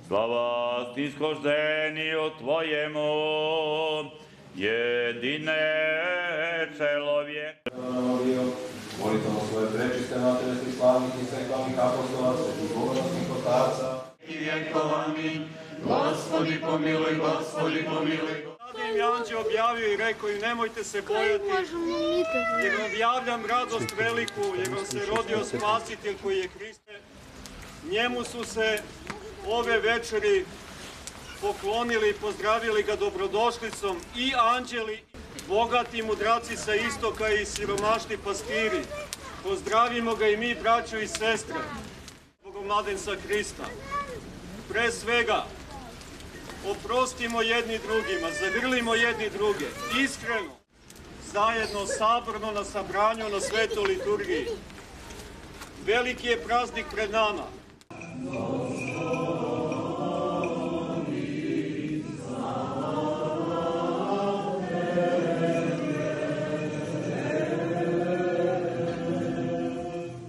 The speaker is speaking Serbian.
Slava snishoženiju Tvojemu, jedine čelovjek. Molitamo svoje prečiste matere svih slavnih i svetovnih apostola, svetih bogonosnih otaca. I vjekov, amin. Gospodi pomiluj, Gospodi pomiluj. Tada im je anđeo objavio i rekao im nemojte se bojati, jer objavljam radost veliku, jer vam se rodio Spasitelj koji je Hriste. Njemu su se ove večeri poklonili i pozdravili ga dobrodošlicom i anđeli, bogati mudraci sa istoka i siromašni pastiri. Pozdravimo ga i mi, braćo i sestre, Bogomladenca Hrista. Pre svega, oprostimo jedni drugima, zagrlimo jedni druge, iskreno, zajedno, saborno na sabranju na svetoj liturgiji. Veliki je praznik pred nama.